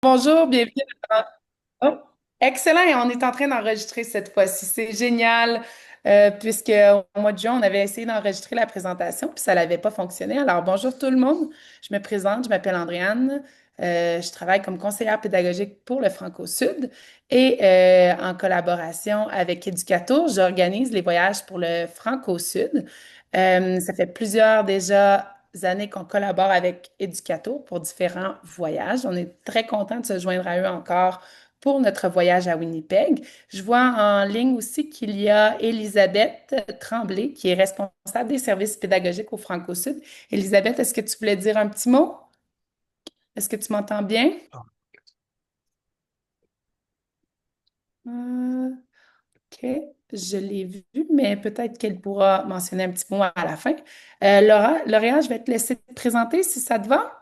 Bonjour, bienvenue. Oh, excellent, et on est en train d'enregistrer cette fois-ci. C'est génial, puisque au mois de juin, on avait essayé d'enregistrer la présentation, puis ça n'avait pas fonctionné. Alors, bonjour tout le monde. Je me présente, je m'appelle Andréane. Je travaille comme conseillère pédagogique pour le Franco-Sud et en collaboration avec Educato, j'organise les voyages pour le Franco-Sud. Ça fait plusieurs déjà années qu'on collabore avec Educato pour différents voyages. On est très content de se joindre à eux encore pour notre voyage à Winnipeg. Je vois en ligne aussi qu'il y a Elisabeth Tremblay, qui est responsable des services pédagogiques au Franco-Sud. Elisabeth, est-ce que tu voulais dire un petit mot? Est-ce que tu m'entends bien? Euh, OK, je l'ai vu, mais peut-être qu'elle pourra mentionner un petit mot à la fin. Laura, je vais te laisser te présenter si ça te va.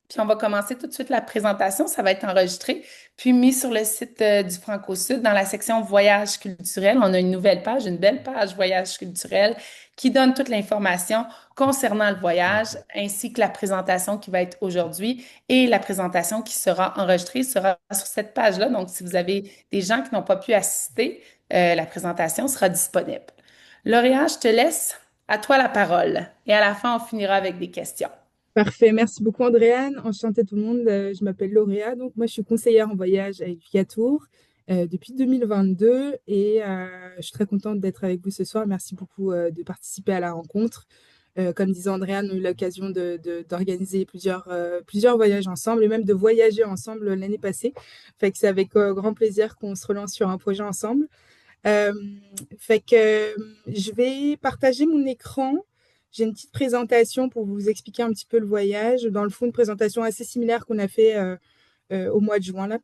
Puis on va commencer tout de suite la présentation. Ça va être enregistré, puis mis sur le site du Franco-Sud dans la section Voyage culturel. On a une nouvelle page, une belle page Voyage culturel qui donne toute l'information concernant le voyage, ainsi que la présentation qui va être aujourd'hui et la présentation qui sera enregistrée sera sur cette page-là. Donc, si vous avez des gens qui n'ont pas pu assister, la présentation sera disponible. Lauréat, je te laisse. À toi la parole. Et à la fin, on finira avec des questions. Parfait, merci beaucoup Andréane. Enchantée tout le monde. Je m'appelle Lauréat. Donc moi je suis conseillère en voyage à Educatour depuis 2022 et je suis très contente d'être avec vous ce soir. Merci beaucoup de participer à la rencontre. Comme disait Andréane, on a eu l'occasion d'organiser plusieurs voyages ensemble et même de voyager ensemble l'année passée. Fait que c'est avec grand plaisir qu'on se relance sur un projet ensemble. Euh, fait que je vais partager mon écran. J'ai une petite présentation pour vous expliquer un petit peu le voyage. Dans le fond, une présentation assez similaire qu'on a fait au mois de juin, là,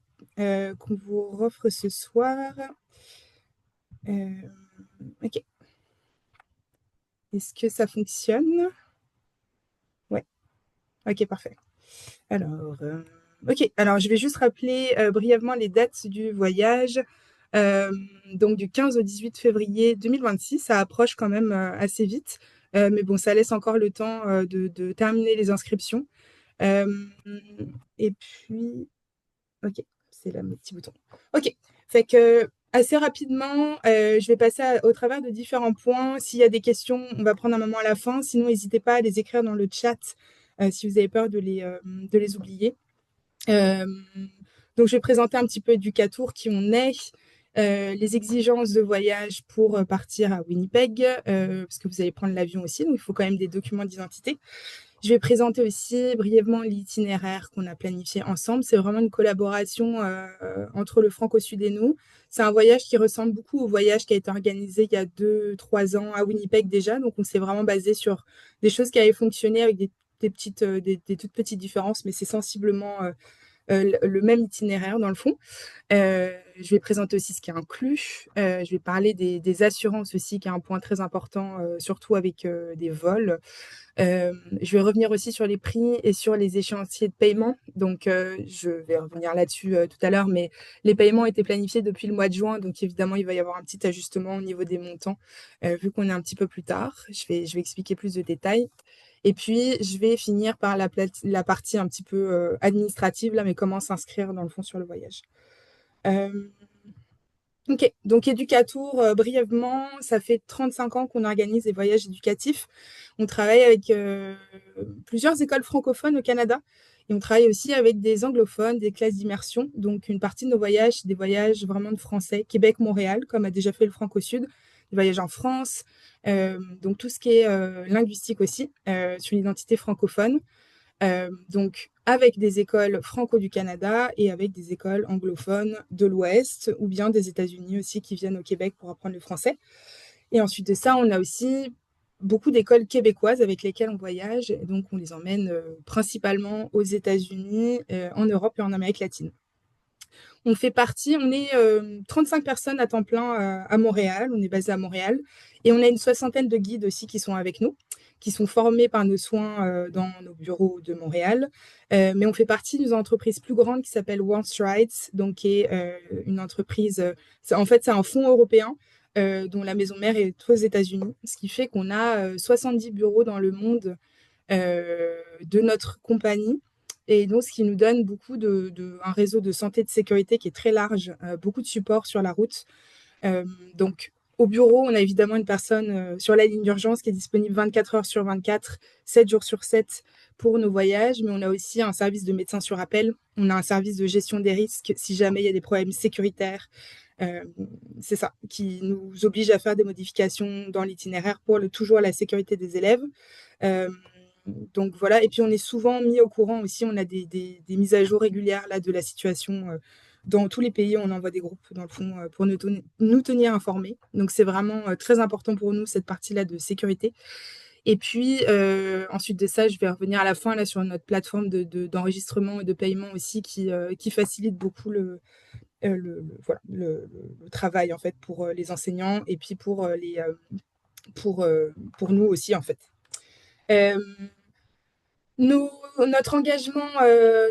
qu'on vous offre ce soir. Euh, ok. Est-ce que ça fonctionne? Ouais. Ok, parfait. Alors, ok. Alors, je vais juste rappeler brièvement les dates du voyage. Euh, donc, du 15 au 18 février 2026, ça approche quand même assez vite. Mais bon, ça laisse encore le temps de terminer les inscriptions. Euh, et puis, ok, c'est là mon petit bouton. Ok, fait que assez rapidement, je vais passer au travers de différents points. S'il y a des questions, on va prendre un moment à la fin. Sinon, n'hésitez pas à les écrire dans le chat si vous avez peur de les oublier. Euh, donc, je vais présenter un petit peu Educatour, qui on est, les exigences de voyage pour partir à Winnipeg, parce que vous allez prendre l'avion aussi, donc il faut quand même des documents d'identité. Je vais présenter aussi brièvement l'itinéraire qu'on a planifié ensemble. C'est vraiment une collaboration entre le Franco-Sud et nous. C'est un voyage qui ressemble beaucoup au voyage qui a été organisé il y a 2, 3 ans à Winnipeg déjà. Donc, on s'est vraiment basé sur des choses qui avaient fonctionné avec des toutes petites différences, mais c'est sensiblement le même itinéraire dans le fond. Je vais présenter aussi ce qui est inclus. Je vais parler des assurances aussi, qui est un point très important, surtout avec des vols. Je vais revenir aussi sur les prix et sur les échéanciers de paiement. Donc, je vais revenir là-dessus tout à l'heure, mais les paiements étaient planifiés depuis le mois de juin. Donc, évidemment, il va y avoir un petit ajustement au niveau des montants, vu qu'on est un petit peu plus tard. Je vais expliquer plus de détails. Et puis, je vais finir par la partie un petit peu administrative, là, mais comment s'inscrire dans le fond sur le voyage. Euh, ok, donc Educatour, brièvement, ça fait 35 ans qu'on organise des voyages éducatifs. On travaille avec plusieurs écoles francophones au Canada et on travaille aussi avec des anglophones, des classes d'immersion. Donc, une partie de nos voyages, c'est des voyages vraiment de français, Québec-Montréal, comme a déjà fait le Franco-Sud, des voyages en France, donc tout ce qui est linguistique aussi, sur l'identité francophone. Donc, avec des écoles franco du Canada et avec des écoles anglophones de l'Ouest ou bien des États-Unis aussi qui viennent au Québec pour apprendre le français. Et ensuite de ça, on a aussi beaucoup d'écoles québécoises avec lesquelles on voyage. Et donc, on les emmène principalement aux États-Unis, en Europe et en Amérique latine. On est 35 personnes à temps plein à Montréal, on est basé à Montréal, et on a une soixantaine de guides aussi qui sont avec nous, qui sont formés par nos soins dans nos bureaux de Montréal. Mais on fait partie d'une entreprise plus grande qui s'appelle Once Rights, donc qui est une entreprise, en fait c'est un fonds européen dont la maison mère est aux États-Unis, ce qui fait qu'on a 70 bureaux dans le monde de notre compagnie Et donc, ce qui nous donne beaucoup un réseau de santé et de sécurité qui est très large, beaucoup de support sur la route. Euh, donc, au bureau, on a évidemment une personne sur la ligne d'urgence qui est disponible 24 heures sur 24, 7 jours sur 7 pour nos voyages, mais on a aussi un service de médecin sur appel. On a un service de gestion des risques si jamais il y a des problèmes sécuritaires. Euh, c'est ça qui nous oblige à faire des modifications dans l'itinéraire pour toujours la sécurité des élèves. Euh, donc voilà, et puis on est souvent mis au courant aussi, on a des mises à jour régulières là, de la situation. Dans tous les pays, on envoie des groupes, dans le fond, pour nous tenir informés. Donc c'est vraiment très important pour nous, cette partie-là de sécurité. Et puis, ensuite de ça, je vais revenir à la fin là, sur notre plateforme d'enregistrement et de paiement aussi qui facilite beaucoup voilà, le travail en fait, pour les enseignants et puis pour nous aussi, en fait. Euh, Notre engagement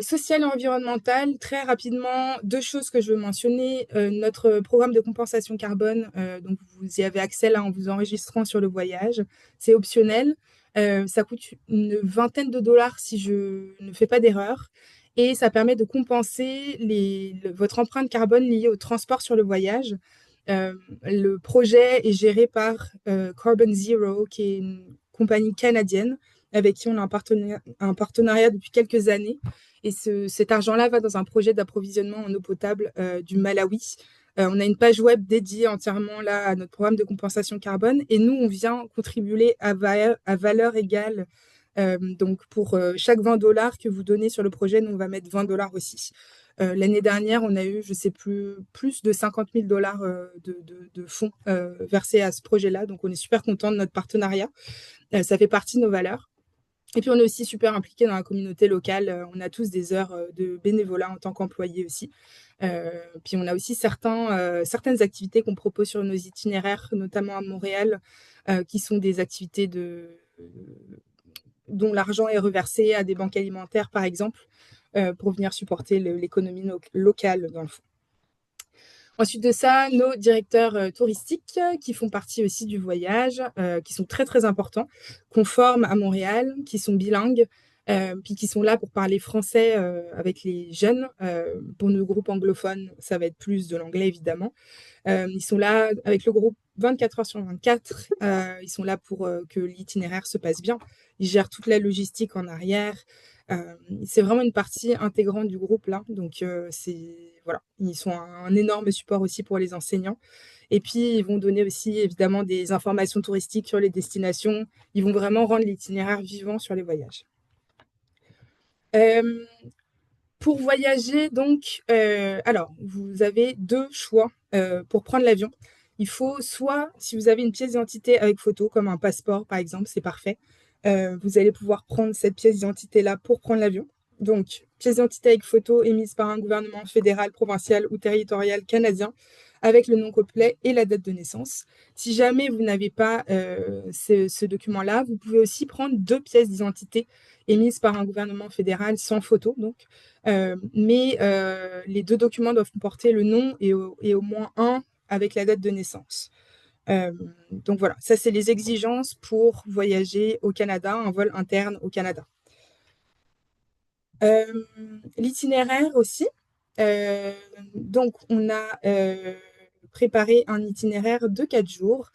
social et environnemental, très rapidement, deux choses que je veux mentionner. Notre programme de compensation carbone, donc vous y avez accès là en vous enregistrant sur le voyage. C'est optionnel. Ça coûte une vingtaine de dollars si je ne fais pas d'erreur. Et ça permet de compenser votre empreinte carbone liée au transport sur le voyage. Le projet est géré par Carbon Zero, qui est une compagnie canadienne avec qui on a un partenariat depuis quelques années. Et cet argent-là va dans un projet d'approvisionnement en eau potable du Malawi. On a une page web dédiée entièrement là, à notre programme de compensation carbone. Et nous, on vient contribuer à valeur égale. Donc, pour chaque 20 dollars que vous donnez sur le projet, nous, on va mettre 20 dollars aussi. L'année dernière, on a eu, je ne sais plus de 50 000 dollars de fonds versés à ce projet-là. Donc, on est super content de notre partenariat. Ça fait partie de nos valeurs. Et puis, on est aussi super impliqué dans la communauté locale. On a tous des heures de bénévolat en tant qu'employés aussi. Puis, on a aussi certaines activités qu'on propose sur nos itinéraires, notamment à Montréal, qui sont des activités dont l'argent est reversé à des banques alimentaires, par exemple, pour venir supporter l'économie locale, dans le fond. Ensuite de ça, nos directeurs touristiques qui font partie aussi du voyage, qui sont très très importants, qu'on forme à Montréal, qui sont bilingues, puis qui sont là pour parler français avec les jeunes. Pour nos groupes anglophones, ça va être plus de l'anglais évidemment. Ils sont là avec le groupe 24 heures sur 24. Ils sont là pour que l'itinéraire se passe bien. Ils gèrent toute la logistique en arrière. C'est vraiment une partie intégrante du groupe là. Donc, voilà, ils sont un énorme support aussi pour les enseignants. Et puis, ils vont donner aussi évidemment des informations touristiques sur les destinations. Ils vont vraiment rendre l'itinéraire vivant sur les voyages. Euh, pour voyager, donc, alors, vous avez deux choix pour prendre l'avion. Il faut soit, si vous avez une pièce d'identité avec photo, comme un passeport par exemple, c'est parfait. Vous allez pouvoir prendre cette pièce d'identité-là pour prendre l'avion. Donc, pièce d'identité avec photo émise par un gouvernement fédéral, provincial ou territorial canadien avec le nom complet et la date de naissance. Si jamais vous n'avez pas ce document-là, vous pouvez aussi prendre deux pièces d'identité émises par un gouvernement fédéral sans photo, donc. Mais les deux documents doivent comporter le nom et au moins un avec la date de naissance. Donc voilà, ça c'est les exigences pour voyager au Canada, un vol interne au Canada. Euh, L'itinéraire aussi. Euh, donc on a préparé un itinéraire de 4 jours.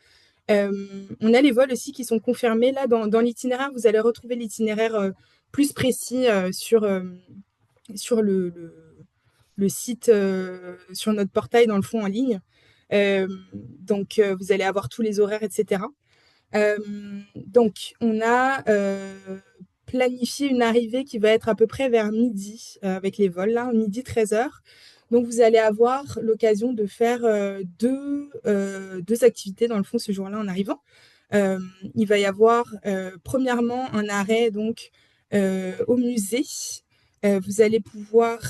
On a les vols aussi qui sont confirmés. Là, dans l'itinéraire, vous allez retrouver l'itinéraire plus précis sur le site, sur notre portail, dans le fond, en ligne. Donc, vous allez avoir tous les horaires, etc. Euh, donc, on a planifié une arrivée qui va être à peu près vers midi, avec les vols, là, midi 13 heures. Donc, vous allez avoir l'occasion de faire deux activités, dans le fond, ce jour-là, en arrivant. Euh, il va y avoir, premièrement, un arrêt, donc, au musée. Vous allez pouvoir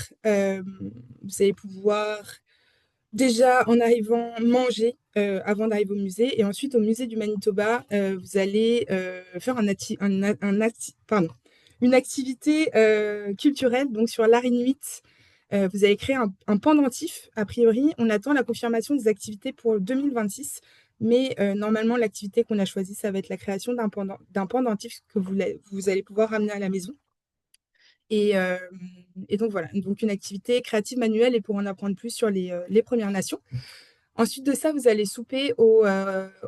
déjà en arrivant manger avant d'arriver au musée et ensuite au musée du Manitoba, vous allez faire pardon, une activité culturelle donc sur l'art inuit. Vous allez créer un pendentif. A priori, on attend la confirmation des activités pour 2026, mais normalement l'activité qu'on a choisie, ça va être la création d'un pendentif que vous allez pouvoir ramener à la maison. Et, euh, et donc voilà, donc une activité créative manuelle et pour en apprendre plus sur les Premières Nations. Ensuite de ça, vous allez souper au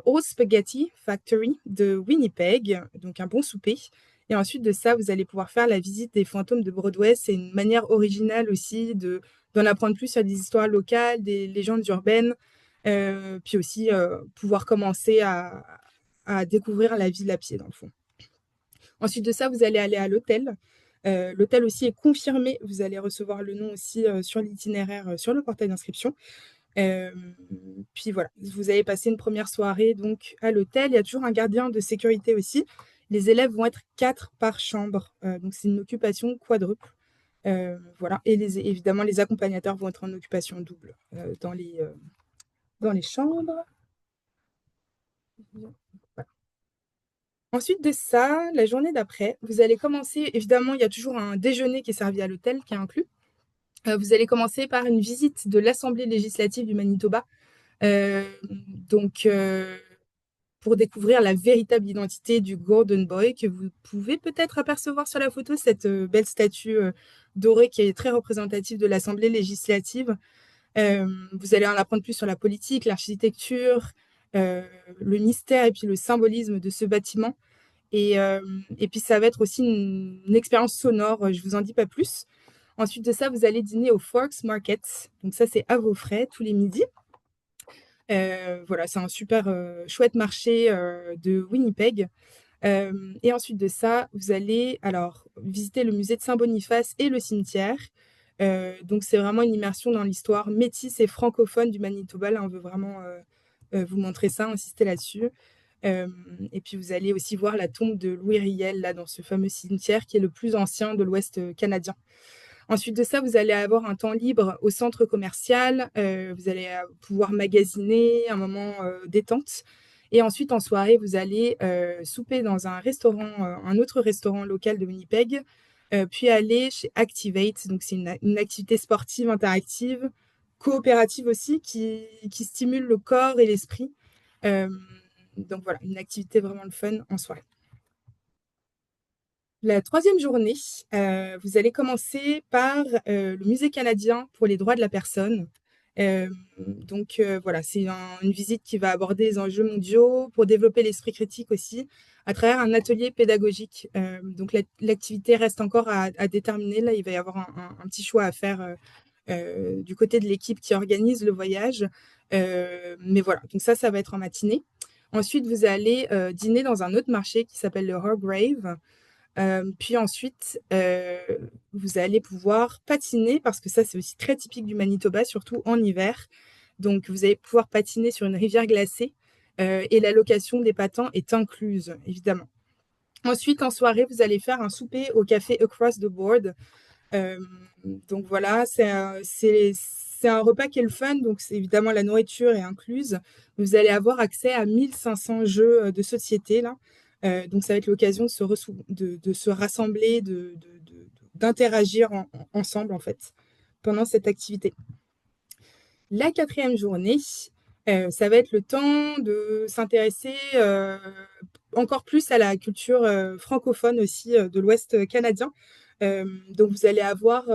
Old Spaghetti Factory de Winnipeg, donc un bon souper. Et ensuite de ça, vous allez pouvoir faire la visite des fantômes de Broadway. C'est une manière originale aussi d'en apprendre plus sur des histoires locales, des légendes urbaines, puis aussi pouvoir commencer à découvrir la ville à pied, dans le fond. Ensuite de ça, vous allez aller à l'hôtel. L'hôtel aussi est confirmé. Vous allez recevoir le nom aussi sur l'itinéraire, sur le portail d'inscription. Euh, Puis voilà, vous allez passer une première soirée donc à l'hôtel. Il y a toujours un gardien de sécurité aussi. Les élèves vont être 4 par chambre, donc c'est une occupation quadruple. Voilà, et évidemment les accompagnateurs vont être en occupation double dans les chambres. Voilà. Ensuite de ça, la journée d'après, vous allez commencer, évidemment, il y a toujours un déjeuner qui est servi à l'hôtel, qui est inclus. Vous allez commencer par une visite de l'Assemblée législative du Manitoba. Euh, donc, pour découvrir la véritable identité du Golden Boy que vous pouvez peut-être apercevoir sur la photo, cette belle statue dorée qui est très représentative de l'Assemblée législative. Vous allez en apprendre plus sur la politique, l'architecture, euh, le mystère et puis le symbolisme de ce bâtiment. Et puis ça va être aussi une expérience sonore, je vous en dis pas plus. Ensuite de ça, vous allez dîner au Forks Market. Donc ça, c'est à vos frais tous les midis. Voilà, c'est un super chouette marché de Winnipeg. Et ensuite de ça, vous allez alors visiter le musée de Saint-Boniface et le cimetière. Donc c'est vraiment une immersion dans l'histoire métisse et francophone du Manitoba. Là, on veut vraiment vous montrer ça, insister là-dessus. Euh, et puis vous allez aussi voir la tombe de Louis Riel là dans ce fameux cimetière qui est le plus ancien de l'Ouest canadien. Ensuite de ça, vous allez avoir un temps libre au centre commercial. Vous allez pouvoir magasiner, un moment détente. Et ensuite, en soirée, vous allez souper dans un restaurant, un autre restaurant local de Winnipeg, puis aller chez Activate. Donc, c'est une activité sportive interactive, coopérative aussi, qui stimule le corps et l'esprit. Euh, donc voilà, une activité vraiment le fun en soirée. La troisième journée, vous allez commencer par le Musée canadien pour les droits de la personne. Donc voilà, c'est une visite qui va aborder les enjeux mondiaux pour développer l'esprit critique aussi à travers un atelier pédagogique. Donc l'activité reste encore à déterminer. Là, il va y avoir un petit choix à faire du côté de l'équipe qui organise le voyage. Mais voilà, donc ça va être en matinée. Ensuite, vous allez dîner dans un autre marché qui s'appelle le Hargrave. Puis ensuite, vous allez pouvoir patiner parce que ça, c'est aussi très typique du Manitoba, surtout en hiver. Donc, vous allez pouvoir patiner sur une rivière glacée et la location des patins est incluse, évidemment. Ensuite, en soirée, vous allez faire un souper au café Across the Board. Euh, donc voilà, c'est un repas qui est le fun, donc c'est évidemment la nourriture est incluse. Vous allez avoir accès à 1500 jeux de société là. Donc ça va être l'occasion de se rassembler, d'interagir ensemble en fait pendant cette activité. La quatrième journée, ça va être le temps de s'intéresser encore plus à la culture francophone aussi de l'Ouest canadien. Donc vous allez avoir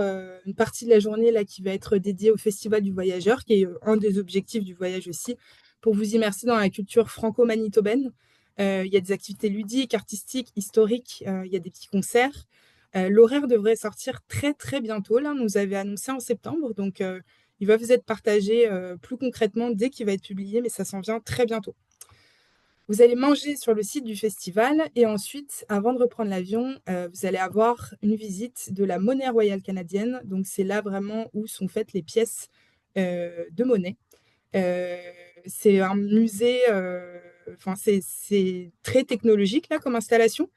une partie de la journée là qui va être dédiée au Festival du Voyageur, qui est un des objectifs du voyage aussi, pour vous immerser dans la culture franco-manitobaine. Il y a des activités ludiques, artistiques, historiques, il y a des petits concerts. L'horaire devrait sortir très très bientôt. Là, on nous avait annoncé en septembre, donc il va vous être partagé plus concrètement dès qu'il va être publié, mais ça s'en vient très bientôt. Vous allez manger sur le site du festival et ensuite, avant de reprendre l'avion, vous allez avoir une visite de la monnaie royale canadienne. Donc, c'est là vraiment où sont faites les pièces de monnaie. Euh, c'est un musée, enfin, c'est très technologique là comme installation.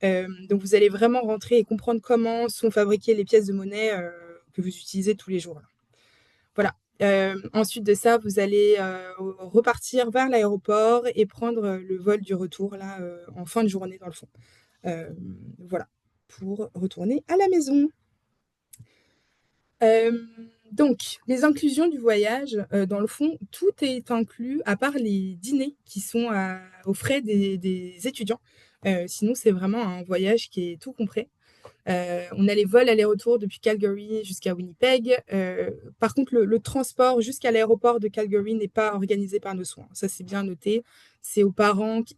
Donc, vous allez vraiment rentrer et comprendre comment sont fabriquées les pièces de monnaie que vous utilisez tous les jours, là. Voilà. Ensuite de ça, vous allez repartir vers l'aéroport et prendre le vol du retour là en fin de journée dans le fond. Euh, voilà, pour retourner à la maison. Euh, donc, les inclusions du voyage, dans le fond, tout est inclus à part les dîners qui sont aux frais des étudiants. Sinon, c'est vraiment un voyage qui est tout compris. On a les vols aller-retour depuis Calgary jusqu'à Winnipeg. Par contre, le transport jusqu'à l'aéroport de Calgary n'est pas organisé par nos soins. Ça, c'est bien noté. C'est aux parents qui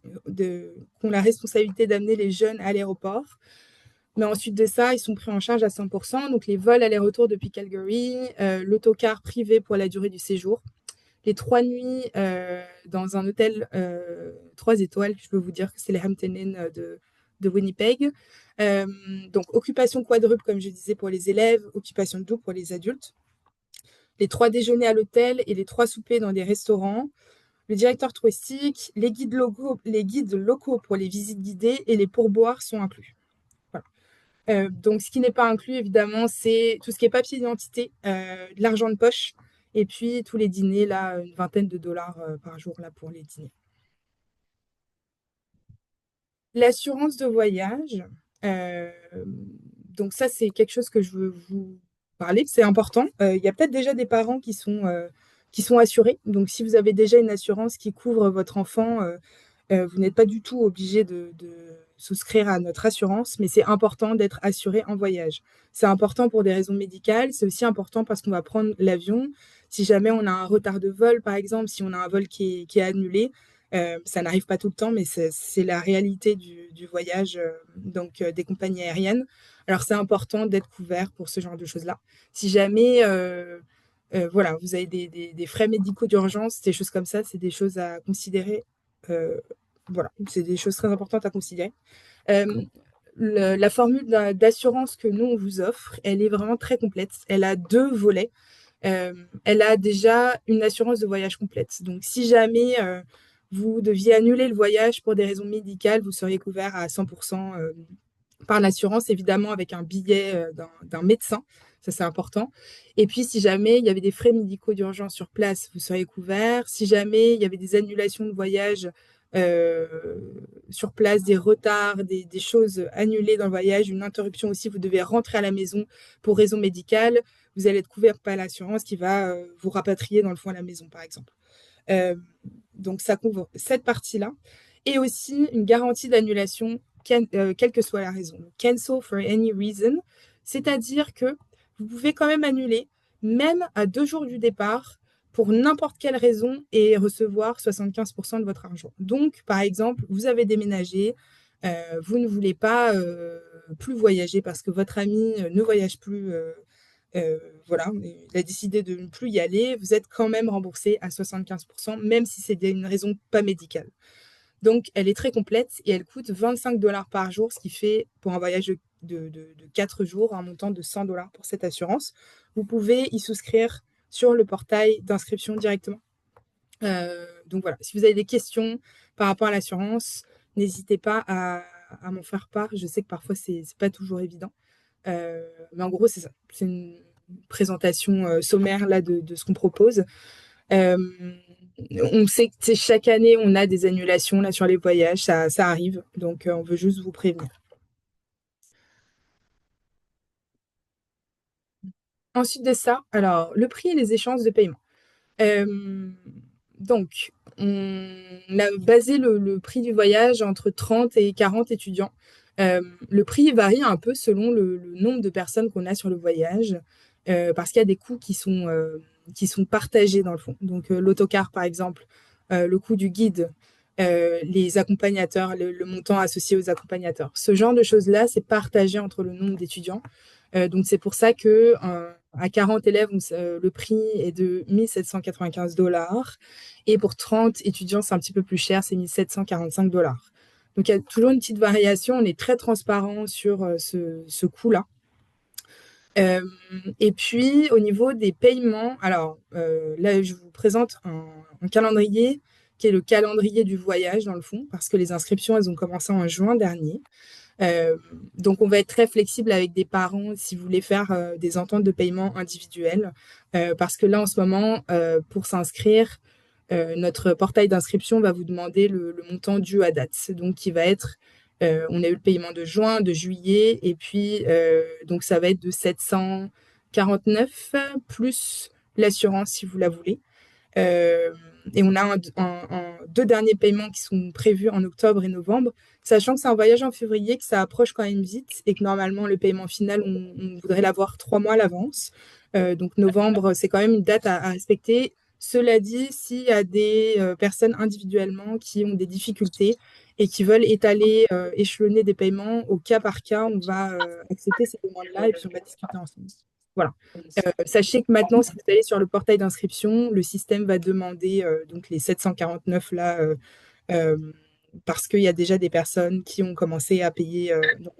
ont la responsabilité d'amener les jeunes à l'aéroport. Mais ensuite de ça, ils sont pris en charge à 100%. Donc, les vols aller-retour depuis Calgary, l'autocar privé pour la durée du séjour, les 3 nuits dans un hôtel 3 étoiles. Je peux vous dire que c'est les Hampton Inn de Winnipeg. Euh, donc, occupation quadruple, comme je disais, pour les élèves, occupation double pour les adultes. Les 3 déjeuners à l'hôtel et les 3 soupers dans des restaurants. Le directeur touristique, les guides locaux pour les visites guidées et les pourboires sont inclus. Voilà. Donc, ce qui n'est pas inclus, évidemment, c'est tout ce qui est papier d'identité, de l'argent de poche, et puis tous les dîners, là, une vingtaine de dollars par jour, là, pour les dîners. L'assurance de voyage, euh, donc ça, c'est quelque chose que je veux vous parler, c'est important. Il y a peut-être déjà des parents qui sont assurés. Donc, si vous avez déjà une assurance qui couvre votre enfant, vous n'êtes pas du tout obligé de souscrire à notre assurance, mais c'est important d'être assuré en voyage. C'est important pour des raisons médicales, c'est aussi important parce qu'on va prendre l'avion. Si jamais on a un retard de vol, par exemple, si on a un vol qui est annulé, ça n'arrive pas tout le temps, mais c'est la réalité du voyage, des compagnies aériennes. Alors, c'est important d'être couvert pour ce genre de choses-là. Si jamais voilà, vous avez des frais médicaux d'urgence, des choses comme ça, c'est des choses à considérer. euh, voilà, c'est des choses très importantes à considérer. Euh, la formule d'assurance que nous, on vous offre, elle est vraiment très complète. Elle a 2 volets. Euh, Elle a déjà une assurance de voyage complète. Donc, si jamais vous deviez annuler le voyage pour des raisons médicales, vous seriez couvert à 100% par l'assurance, évidemment, avec un billet d'un médecin. Ça, c'est important. Et puis, si jamais il y avait des frais médicaux d'urgence sur place, vous seriez couvert. Si jamais il y avait des annulations de voyage euh, sur place, des retards, des choses annulées dans le voyage, une interruption aussi, vous devez rentrer à la maison pour raison médicale, vous allez être couvert par l'assurance qui va vous rapatrier dans le fond à la maison, par exemple. Euh, donc, ça couvre cette partie-là. Et aussi une garantie d'annulation, quelle que soit la raison. Cancel for any reason, c'est-à-dire que vous pouvez quand même annuler, même à 2 jours du départ, pour n'importe quelle raison et recevoir 75% de votre argent. Donc, par exemple, vous avez déménagé, vous ne voulez pas plus voyager parce que votre ami ne voyage plus. Voilà, il a décidé de ne plus y aller, vous êtes quand même remboursé à 75%, même si c'est une raison pas médicale. Donc, elle est très complète et elle coûte 25 dollars par jour, ce qui fait pour un voyage de 4 jours un montant de 100 dollars pour cette assurance. Vous pouvez y souscrire sur le portail d'inscription directement. Donc voilà, si vous avez des questions par rapport à l'assurance, n'hésitez pas à m'en faire part. Je sais que parfois, c'est pas toujours évident. Mais en gros, c'est ça. C'est une présentation sommaire là, de ce qu'on propose. Euh, on sait que chaque année, on a des annulations là, sur les voyages. Ça arrive. Donc, on veut juste vous prévenir. Ensuite de ça, alors, le prix et les échéances de paiement. Euh, donc, on a basé le prix du voyage entre 30 et 40 étudiants. Le prix varie un peu selon le nombre de personnes qu'on a sur le voyage, parce qu'il y a des coûts qui sont partagés dans le fond. Donc, l'autocar, par exemple, le coût du guide, les accompagnateurs, le montant associé aux accompagnateurs. Ce genre de choses-là, c'est partagé entre le nombre d'étudiants. Donc, c'est pour ça que à 40 élèves, le prix est de 1795 dollars. Et pour 30 étudiants, c'est un petit peu plus cher, c'est 1745 dollars. Donc, il y a toujours une petite variation. On est très transparent sur ce coût-là. Euh, et puis, au niveau des paiements, alors là, je vous présente un calendrier qui est le calendrier du voyage, dans le fond, parce que les inscriptions, elles ont commencé en juin dernier. Euh, donc, on va être très flexible avec des parents si vous voulez faire des ententes de paiement individuelles. Parce que là, en ce moment, pour s'inscrire, notre portail d'inscription va vous demander le montant dû à date. Donc, qui va être, on a eu le paiement de juin, de juillet, et puis, donc, ça va être de 749 plus l'assurance si vous la voulez. Euh, et on a deux derniers paiements qui sont prévus en octobre et novembre, sachant que c'est un voyage en février, que ça approche quand même vite et que normalement le paiement final, on voudrait l'avoir 3 mois à l'avance. Donc novembre, c'est quand même une date à respecter. Cela dit, s'il y a des personnes individuellement qui ont des difficultés et qui veulent étaler, échelonner des paiements, au cas par cas, on va accepter ces demandes-là et puis on va discuter ensemble. Voilà. Sachez que maintenant, si vous allez sur le portail d'inscription, le système va demander donc les 749 là, euh, parce qu'il y a déjà des personnes qui ont commencé à payer. Donc,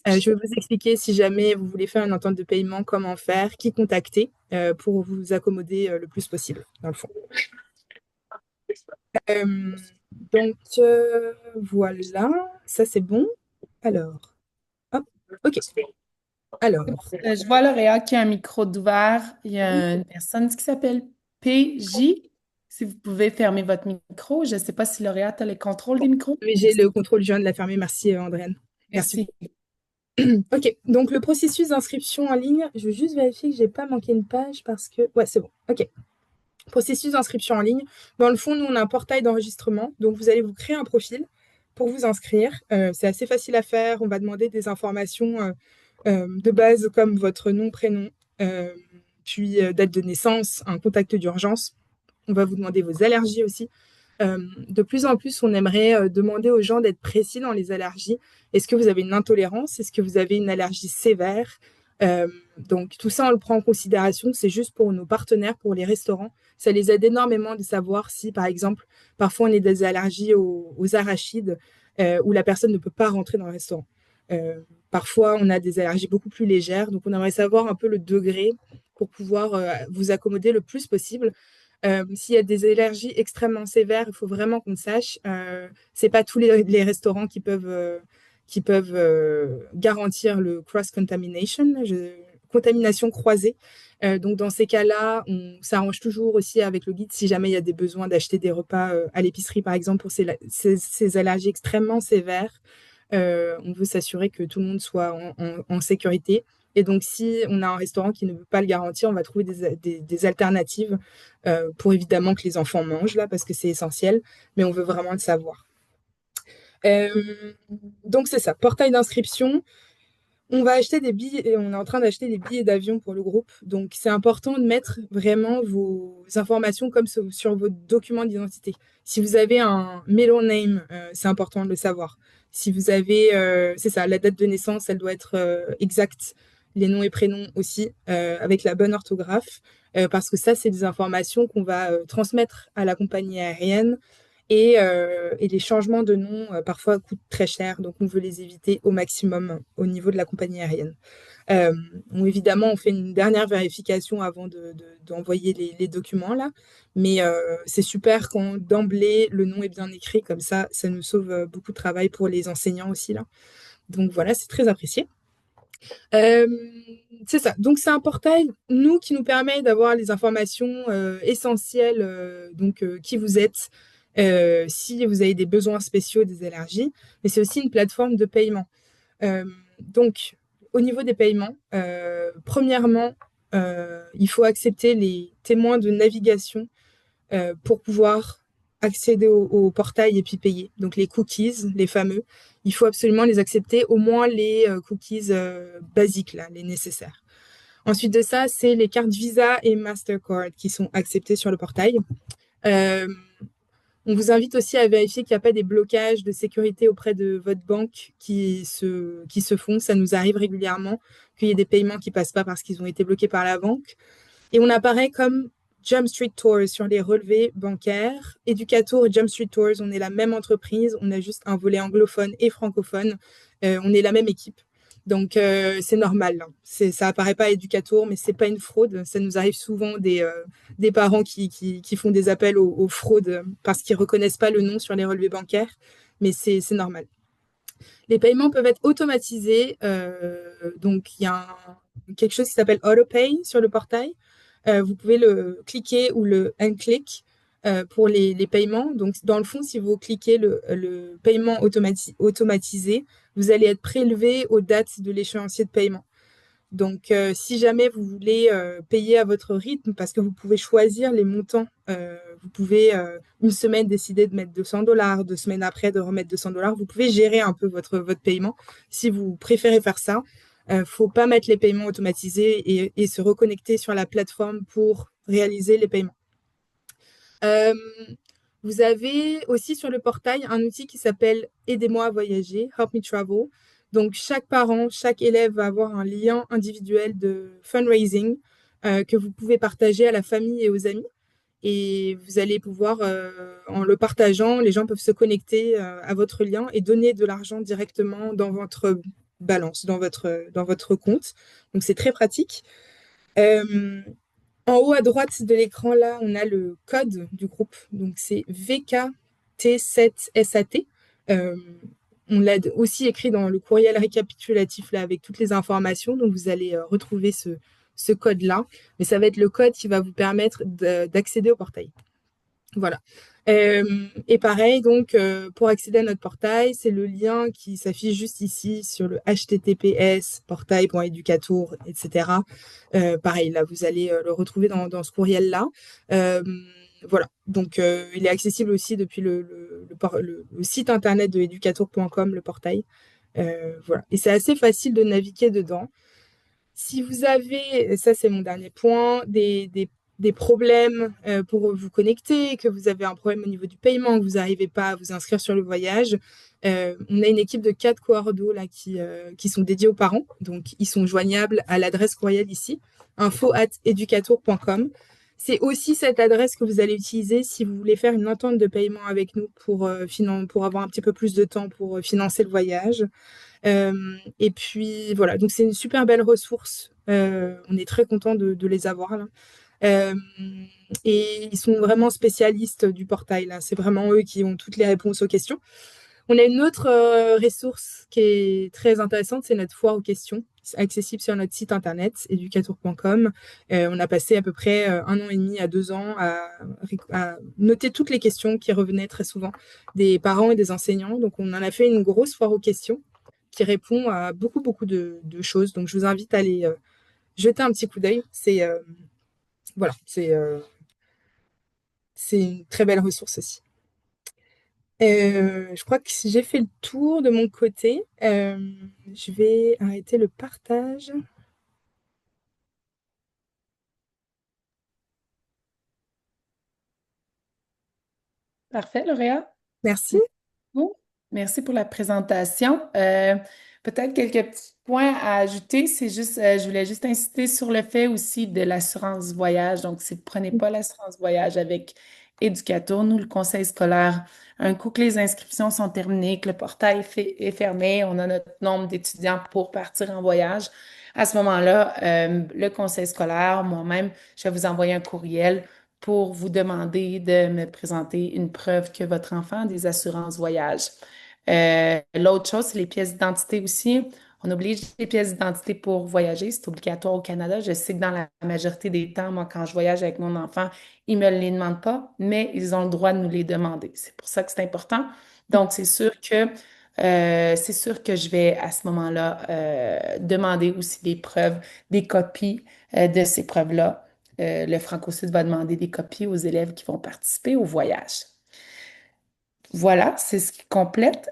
je vais vous expliquer si jamais vous voulez faire une entente de paiement, comment faire, qui contacter pour vous accommoder le plus possible, dans le fond. Euh, voilà, ça c'est bon. Alors, hop, ok. Alors, Je vois Lauréat qui a un micro d'ouvert. Il y oui, a une personne qui s'appelle PJ. Si vous pouvez fermer votre micro. Je ne sais pas si Lauréat a le contrôle des micros. mais j'ai Merci. le contrôle, je viens de la fermer. Merci, Andréane. Merci. Merci. Ok, donc le processus d'inscription en ligne, je veux juste vérifier que j'ai pas manqué une page parce que... Ouais, c'est bon. Ok. Processus d'inscription en ligne. Dans le fond, nous, on a un portail d'enregistrement. Donc, vous allez vous créer un profil pour vous inscrire. C'est assez facile à faire. On va demander des informations de base comme votre nom, prénom, euh, puis date de naissance, un contact d'urgence. On va vous demander vos allergies aussi. De plus en plus, on aimerait demander aux gens d'être précis dans les allergies. Est-ce que vous avez une intolérance? Est-ce que vous avez une allergie sévère? Donc, tout ça, on le prend en considération. C'est juste pour nos partenaires, pour les restaurants. Ça les aide énormément de savoir si, par exemple, parfois on a des allergies aux arachides où la personne ne peut pas rentrer dans le restaurant. Parfois, on a des allergies beaucoup plus légères. Donc, on aimerait savoir un peu le degré pour pouvoir vous accommoder le plus possible. S'il y a des allergies extrêmement sévères, il faut vraiment qu'on le sache. C'est pas tous les restaurants qui peuvent garantir le cross-contamination, contamination croisée. Donc, dans ces cas-là, on s'arrange toujours aussi avec le guide si jamais il y a des besoins d'acheter des repas à l'épicerie, par exemple, pour ces allergies extrêmement sévères. On veut s'assurer que tout le monde soit en sécurité. Et donc, si on a un restaurant qui ne veut pas le garantir, on va trouver des alternatives pour évidemment que les enfants mangent là, parce que c'est essentiel, mais on veut vraiment le savoir. Euh, donc, c'est ça, portail d'inscription. On va acheter des billets et on est en train d'acheter des billets d'avion pour le groupe. Donc, c'est important de mettre vraiment vos informations comme sur vos documents d'identité. Si vous avez un middle name, c'est important de le savoir. Si vous avez, c'est ça, la date de naissance, elle doit être exacte. Les noms et prénoms aussi, avec la bonne orthographe, parce que ça, c'est des informations qu'on va transmettre à la compagnie aérienne et les changements de nom, parfois, coûtent très cher, donc on veut les éviter au maximum au niveau de la compagnie aérienne. Évidemment, on fait une dernière vérification avant d'envoyer les documents, là, mais c'est super quand d'emblée, le nom est bien écrit, comme ça nous sauve beaucoup de travail pour les enseignants aussi, là. Donc voilà, c'est très apprécié. Euh, c'est ça. Donc, c'est un portail, nous, qui nous permet d'avoir les informations essentielles, qui vous êtes, si vous avez des besoins spéciaux, des allergies, mais c'est aussi une plateforme de paiement. Euh, donc, au niveau des paiements, premièrement, il faut accepter les témoins de navigation pour pouvoir accéder au portail et puis payer. Donc les cookies, les fameux, il faut absolument les accepter, au moins les cookies basiques, là, les nécessaires. Ensuite de ça, c'est les cartes Visa et Mastercard qui sont acceptées sur le portail. Euh, on vous invite aussi à vérifier qu'il n'y a pas des blocages de sécurité auprès de votre banque qui se font. Ça nous arrive régulièrement qu'il y ait des paiements qui ne passent pas parce qu'ils ont été bloqués par la banque. Et on apparaît comme Jump Street Tours sur les relevés bancaires. Educatour et Jump Street Tours, on est la même entreprise, on a juste un volet anglophone et francophone. On est la même équipe. Donc, c'est normal, hein. Ça apparaît pas à Educatour, mais c'est pas une fraude. Ça nous arrive souvent des parents qui font des appels aux fraudes parce qu'ils reconnaissent pas le nom sur les relevés bancaires, mais c'est normal. Les paiements peuvent être automatisés. Donc, il y a quelque chose qui s'appelle AutoPay sur le portail. Vous pouvez le cliquer ou le unclick pour les paiements. Donc, dans le fond, si vous cliquez le paiement automatisé, vous allez être prélevé aux dates de l'échéancier de paiement. Donc, si jamais vous voulez payer à votre rythme, parce que vous pouvez choisir les montants, vous pouvez une semaine décider de mettre $200, 2 semaines après de remettre $200, vous pouvez gérer un peu votre paiement si vous préférez faire ça. Faut pas mettre les paiements automatisés et se reconnecter sur la plateforme pour réaliser les paiements. Euh, Vous avez aussi sur le portail un outil qui s'appelle Aidez-moi à voyager, Help Me Travel. Donc, chaque parent, chaque élève va avoir un lien individuel de fundraising que vous pouvez partager à la famille et aux amis. Et vous allez pouvoir, en le partageant, les gens peuvent se connecter à votre lien et donner de l'argent directement dans votre balance, dans votre compte. Donc, c'est très pratique. Euh, En haut à droite de l'écran, là, on a le code du groupe. Donc, c'est VKT7SAT. Euh, on l'a aussi écrit dans le courriel récapitulatif, là, avec toutes les informations. Donc, vous allez retrouver ce code-là. Mais ça va être le code qui va vous permettre d'accéder au portail. Voilà. Et pareil, donc, pour accéder à notre portail, c'est le lien qui s'affiche juste ici sur le https portail.educatour, etc. Pareil, là, vous allez le retrouver dans ce courriel-là. Euh, voilà. Donc, il est accessible aussi depuis le site internet de educatour.com, le portail. Voilà. Et c'est assez facile de naviguer dedans. Si vous avez, et ça c'est mon dernier point, des problèmes pour vous connecter, que vous avez un problème au niveau du paiement, que vous n'arrivez pas à vous inscrire sur le voyage, on a une équipe de 4 coordos là qui sont dédiés aux parents. Donc, ils sont joignables à l'adresse courriel ici, info@educatour.com. C'est aussi cette adresse que vous allez utiliser si vous voulez faire une entente de paiement avec nous pour avoir un petit peu plus de temps pour financer le voyage. Et puis voilà, donc c'est une super belle ressource. On est très content de les avoir là. Euh, et ils sont vraiment spécialistes du portail là. C'est vraiment eux qui ont toutes les réponses aux questions. On a une autre ressource qui est très intéressante, c'est notre foire aux questions, c'est accessible sur notre site internet educatour.com. On a passé à peu près 1 an et demi à 2 ans à noter toutes les questions qui revenaient très souvent des parents et des enseignants. Donc on en a fait une grosse foire aux questions qui répond à beaucoup, beaucoup de choses. Donc, je vous invite à aller jeter un petit coup d'œil. Voilà, c'est une très belle ressource aussi. Je crois que si j'ai fait le tour de mon côté, je vais arrêter le partage. Parfait, Lauréat. Merci. Bon, merci pour la présentation. Peut-être quelques petits points à ajouter. C'est juste, je voulais juste insister sur le fait aussi de l'assurance voyage. Donc, si vous ne prenez pas l'assurance voyage avec Éducateur, nous, le conseil scolaire, un coup que les inscriptions sont terminées, que le portail est fermé, on a notre nombre d'étudiants pour partir en voyage. À ce moment-là, le conseil scolaire, moi-même, je vais vous envoyer un courriel pour vous demander de me présenter une preuve que votre enfant a des assurances voyage. L'autre chose, c'est les pièces d'identité aussi. On oblige les pièces d'identité pour voyager. C'est obligatoire au Canada. Je sais que dans la majorité des temps, moi, quand je voyage avec mon enfant, ils ne me les demandent pas, mais ils ont le droit de nous les demander. C'est pour ça que c'est important. Donc, c'est sûr que je vais à ce moment-là demander aussi des preuves, des copies de ces preuves-là. Le Franco-Sud va demander des copies aux élèves qui vont participer au voyage. Voilà, c'est ce qui complète.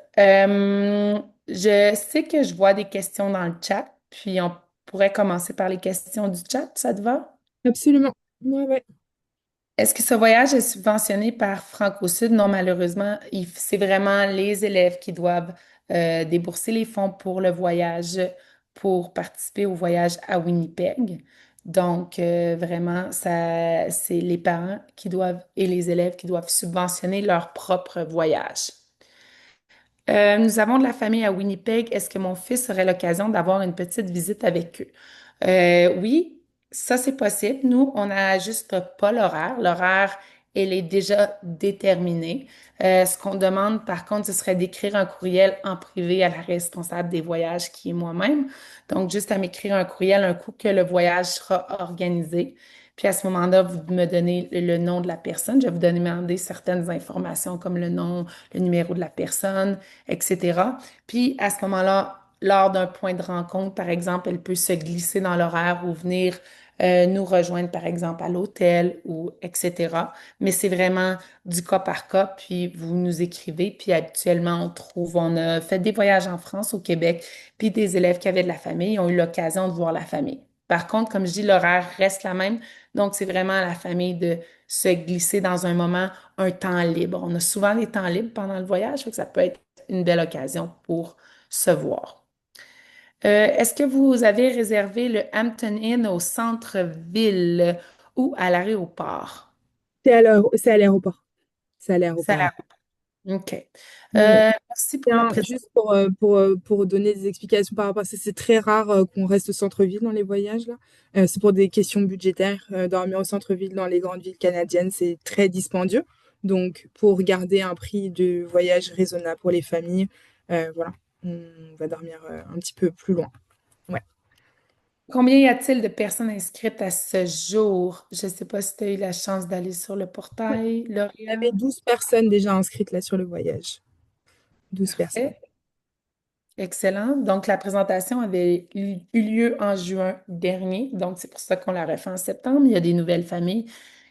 Je sais que je vois des questions dans le chat, puis on pourrait commencer par les questions du chat, ça te va? Absolument. Ouais, ouais. Est-ce que ce voyage est subventionné par Franco-Sud? Non, malheureusement, c'est vraiment les élèves qui doivent débourser les fonds pour le voyage, pour participer au voyage à Winnipeg. Donc, vraiment, c'est les parents qui doivent et les élèves qui doivent subventionner leur propre voyage. Nous avons de la famille à Winnipeg. Est-ce que mon fils aurait l'occasion d'avoir une petite visite avec eux? Oui, ça c'est possible. Nous, on n'ajuste pas l'horaire. L'horaire, elle est déjà déterminée. Ce qu'on demande, par contre, ce serait d'écrire un courriel en privé à la responsable des voyages, qui est moi-même. Donc, juste à m'écrire un courriel un coup que le voyage sera organisé. Puis à ce moment-là, vous me donnez le nom de la personne. Je vais vous demander certaines informations comme le nom, le numéro de la personne, etc. Puis à ce moment-là, lors d'un point de rencontre, par exemple, elle peut se glisser dans l'horaire ou venir nous rejoindre, par exemple, à l'hôtel ou etc. Mais c'est vraiment du cas par cas, puis vous nous écrivez, puis habituellement, on a fait des voyages en France, au Québec, puis des élèves qui avaient de la famille ont eu l'occasion de voir la famille. Par contre, comme je dis, l'horaire reste la même, donc c'est vraiment à la famille de se glisser dans un moment, un temps libre. On a souvent des temps libres pendant le voyage, fait que ça peut être une belle occasion pour se voir. Est-ce que vous avez réservé le Hampton Inn au centre-ville ou à l'aéroport? C'est à l'aéroport. C'est à Ça l'aéroport. OK. Ouais. Merci pour la Bien, présentation. juste pour donner des explications par rapport à ça, c'est très rare qu'on reste au centre-ville dans les voyages là. C'est pour des questions budgétaires. Dormir au centre-ville dans les grandes villes canadiennes, c'est très dispendieux. Donc, pour garder un prix de voyage raisonnable pour les familles, voilà, on va dormir un petit peu plus loin. Ouais. Combien y a-t-il de personnes inscrites à ce jour? Je ne sais pas si tu as eu la chance d'aller sur le Ouais. portail, On avait Lauriane. 12 personnes déjà inscrites là sur le voyage. 12 personnes. Parfait. Excellent. Donc, la présentation avait eu lieu en juin dernier. Donc, c'est pour ça qu'on la refait en septembre. Il y a des nouvelles familles.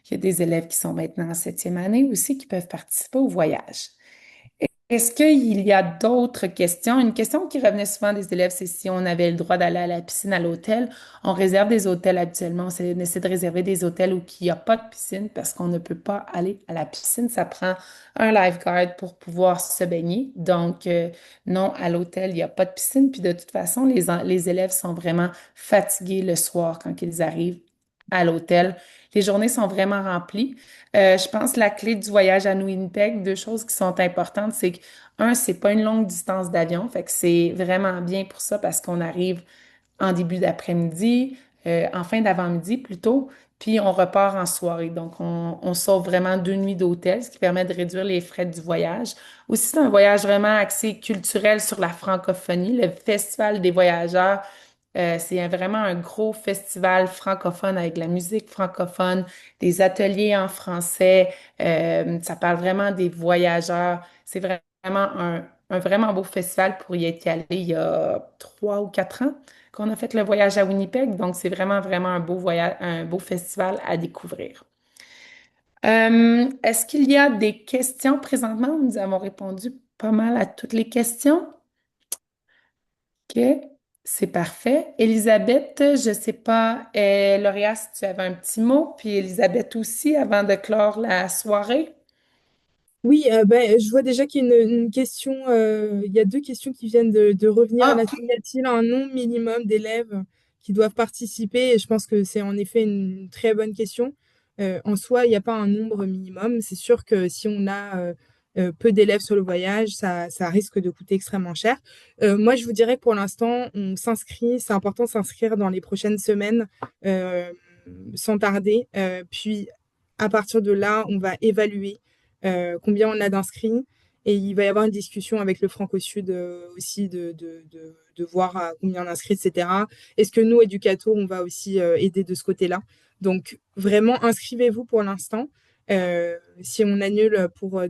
Il y a des élèves qui sont maintenant en septième année aussi qui peuvent participer au voyage. Est-ce qu'il y a d'autres questions? Une question qui revenait souvent des élèves, c'est si on avait le droit d'aller à la piscine à l'hôtel. On réserve des hôtels habituellement. On essaie de réserver des hôtels où il n'y a pas de piscine parce qu'on ne peut pas aller à la piscine. Ça prend un lifeguard pour pouvoir se baigner. Donc, non, à l'hôtel, il n'y a pas de piscine. Puis de toute façon, les élèves sont vraiment fatigués le soir quand ils arrivent à l'hôtel. Les journées sont vraiment remplies. Je pense que la clé du voyage à Winnipeg, deux choses qui sont importantes, c'est que, un, c'est pas une longue distance d'avion, fait que c'est vraiment bien pour ça parce qu'on arrive en début d'après-midi, en fin d'avant-midi plutôt, puis on repart en soirée. Donc, on sauve vraiment 2 nuits d'hôtel, ce qui permet de réduire les frais du voyage. Aussi, c'est un voyage vraiment axé culturel sur la francophonie. Le Festival des voyageurs, c'est vraiment un gros festival francophone avec de la musique francophone, des ateliers en français. Ça parle vraiment des voyageurs. C'est vraiment un vraiment beau festival pour y être allé il y a 3 ou 4 ans qu'on a fait le voyage à Winnipeg. Donc, c'est vraiment, vraiment un beau voyage, un beau festival à découvrir. Est-ce qu'il y a des questions présentement? Nous avons répondu pas mal à toutes les questions. OK, c'est parfait. Elisabeth, je ne sais pas, Lauréat, si tu avais un petit mot, puis Elisabeth aussi, avant de clore la soirée. Oui, ben, je vois déjà qu'il y a une question, il y a deux questions qui viennent de revenir. Là, Ah, y a-t-il un nombre minimum d'élèves qui doivent participer? Et je pense que c'est en effet une très bonne question. En soi, il n'y a pas un nombre minimum. C'est sûr que si on a peu d'élèves sur le voyage, ça risque de coûter extrêmement cher. Moi, je vous dirais que pour l'instant, on s'inscrit. C'est important de s'inscrire dans les prochaines semaines, euh, sans tarder. Puis, à partir de là, on va évaluer combien on a d'inscrits. Et il va y avoir une discussion avec le Franco-Sud aussi de voir à combien on inscrit, etc. Est-ce que nous, éducateurs, on va aussi aider de ce côté-là? Donc, vraiment, inscrivez-vous pour l'instant. Si on annule pour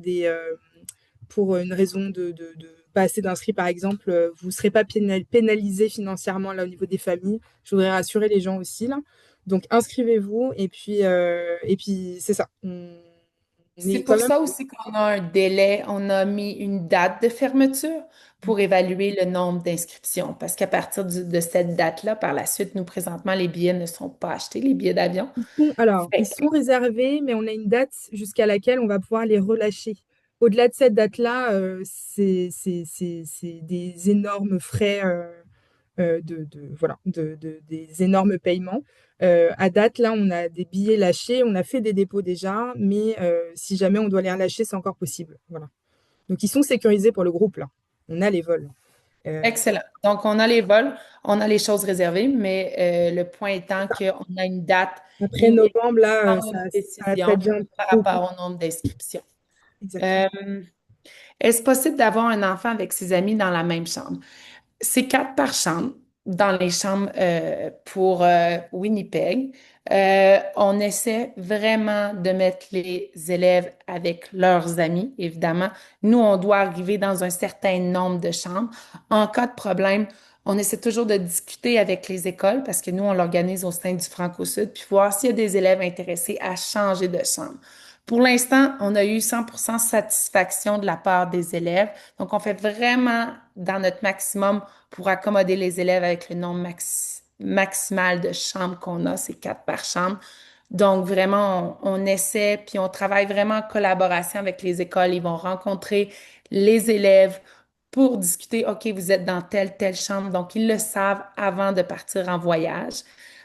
une raison de pas assez d'inscrits, par exemple, vous ne serez pas pénalisé financièrement là, au niveau des familles. Je voudrais rassurer les gens aussi, là. Donc, inscrivez-vous et puis c'est ça. On c'est est quand pour même. ça aussi qu'on a un délai, on a mis une date de fermeture pour évaluer le nombre d'inscriptions. Parce qu'à partir de cette date-là, par la suite, nous, présentement, les billets ne sont pas achetés, les billets d'avion. Alors, ils Fait sont réservés, mais on a une date jusqu'à laquelle on va pouvoir les relâcher. Au-delà de cette date-là, c'est des énormes frais voilà, des énormes paiements. À date, là, on a des billets lâchés, on a fait des dépôts déjà, mais si jamais on doit les relâcher, c'est encore possible. Voilà. Donc, ils sont sécurisés pour le groupe, là. On a les vols. Euh, excellent. Donc, on a les vols, on a les choses réservées, mais le point étant qu'on a une date Après et novembre, là, prendre une ça décision devient par beaucoup. rapport au nombre d'inscriptions. Exactement. Euh, Est-ce possible d'avoir un enfant avec ses amis dans la même chambre? C'est 4 par chambre dans les chambres pour Winnipeg. On essaie vraiment de mettre les élèves avec leurs amis, évidemment. Nous, on doit arriver dans un certain nombre de chambres. En cas de problème, On essaie toujours de discuter avec les écoles parce que nous, on l'organise au sein du Franco-Sud, puis voir s'il y a des élèves intéressés à changer de chambre. Pour l'instant, on a eu 100% satisfaction de la part des élèves. Donc, on fait vraiment dans notre maximum pour accommoder les élèves avec le nombre maximal de chambres qu'on a, c'est 4 par chambre. Donc, vraiment, on essaie, puis on travaille vraiment en collaboration avec les écoles. Ils vont rencontrer les élèves pour discuter, OK, vous êtes dans telle chambre. Donc, ils le savent avant de partir en voyage.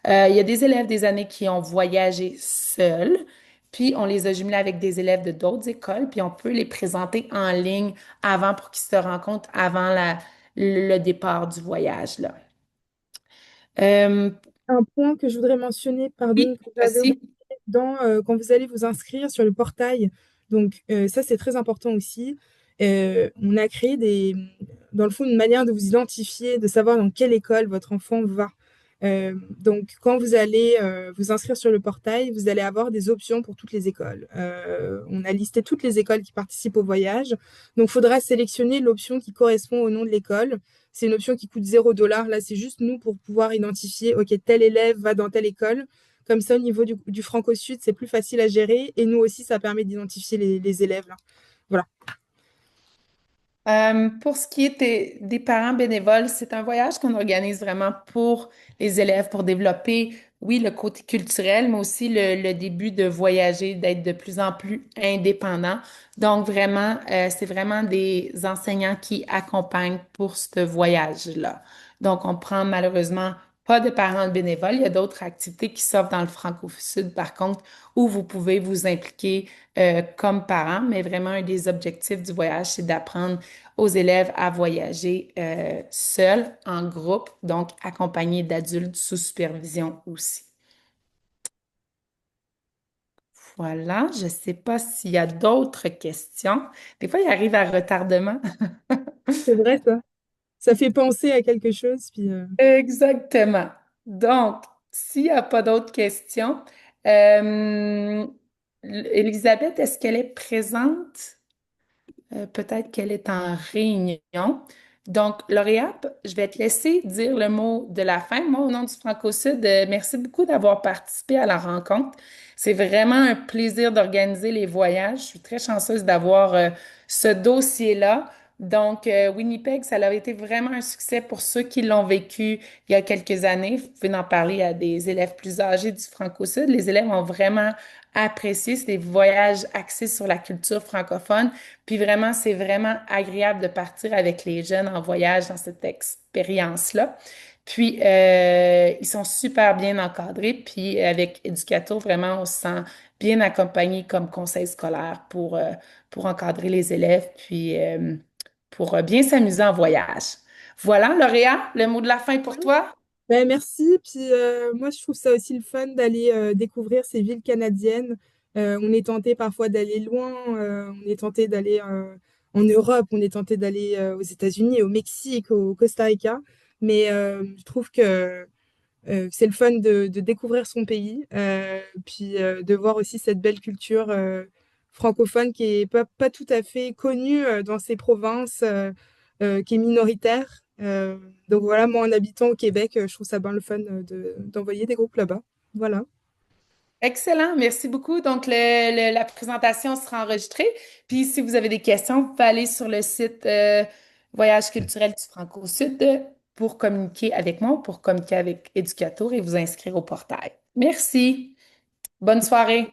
Il y a des élèves des années qui ont voyagé seuls, puis on les a jumelés avec des élèves de d'autres écoles, puis on peut les présenter en ligne avant pour qu'ils se rencontrent avant le départ du voyage, là. Euh, Un point que je voudrais mentionner, pardon, oui, que j'avais oublié aussi. quand vous allez vous inscrire sur le portail. Donc, ça, c'est très important aussi. On a créé dans le fond, une manière de vous identifier, de savoir dans quelle école votre enfant va. Donc, quand vous allez vous inscrire sur le portail, vous allez avoir des options pour toutes les écoles. On a listé toutes les écoles qui participent au voyage. Donc, il faudra sélectionner l'option qui correspond au nom de l'école. C'est une option qui coûte 0 $. Là, c'est juste nous pour pouvoir identifier, OK, tel élève va dans telle école. Comme ça, au niveau du Franco-Sud, c'est plus facile à gérer. Et nous aussi, ça permet d'identifier les élèves, là. Voilà. Pour ce qui est des parents bénévoles, c'est un voyage qu'on organise vraiment pour les élèves, pour développer, oui, le côté culturel, mais aussi le début de voyager, d'être de plus en plus indépendant. Donc, vraiment, c'est vraiment des enseignants qui accompagnent pour ce voyage-là. Donc, on prend malheureusement pas de parents bénévoles. Il y a d'autres activités qui s'offrent dans le Franco-Sud, par contre, où vous pouvez vous impliquer comme parent, mais vraiment, un des objectifs du voyage, c'est d'apprendre aux élèves à voyager seuls, en groupe, donc accompagnés d'adultes sous supervision aussi. Voilà, je ne sais pas s'il y a d'autres questions. Des fois, il arrive à retardement. C'est vrai, ça. Ça fait penser à quelque chose. Puis, Exactement. Donc, s'il n'y a pas d'autres questions, euh, Elisabeth, est-ce qu'elle est présente? Peut-être qu'elle est en réunion. Donc, Lauréate, je vais te laisser dire le mot de la fin. Moi, au nom du Franco-Sud, merci beaucoup d'avoir participé à la rencontre. C'est vraiment un plaisir d'organiser les voyages. Je suis très chanceuse d'avoir ce dossier-là. Donc, Winnipeg, ça a été vraiment un succès pour ceux qui l'ont vécu il y a quelques années. Vous pouvez en parler à des élèves plus âgés du Franco-Sud. Les élèves ont vraiment apprécié. C'est des voyages axés sur la culture francophone. Puis vraiment, c'est vraiment agréable de partir avec les jeunes en voyage dans cette expérience-là. Puis, ils sont super bien encadrés. Puis, avec Educato, vraiment, on se sent bien accompagné comme conseil scolaire pour encadrer les élèves, puis pour bien s'amuser en voyage. Voilà, Lauréat, le mot de la fin pour toi? ben, merci. Puis moi, je trouve ça aussi le fun d'aller découvrir ces villes canadiennes. On est tenté parfois d'aller loin. On est tenté d'aller en Europe. On est tenté d'aller aux États-Unis, au Mexique, au Costa Rica. Mais je trouve que c'est le fun de découvrir son pays. Puis de voir aussi cette belle culture francophone qui est pas tout à fait connue dans ces provinces, qui est minoritaire. Donc voilà, moi en habitant au Québec, je trouve ça bien le fun d'envoyer des groupes là-bas. Voilà. Excellent, merci beaucoup. Donc, la présentation sera enregistrée. Puis, si vous avez des questions, vous pouvez aller sur le site Voyage culturel du Franco-Sud pour communiquer avec moi, pour communiquer avec Éducateur et vous inscrire au portail. Merci. Bonne soirée.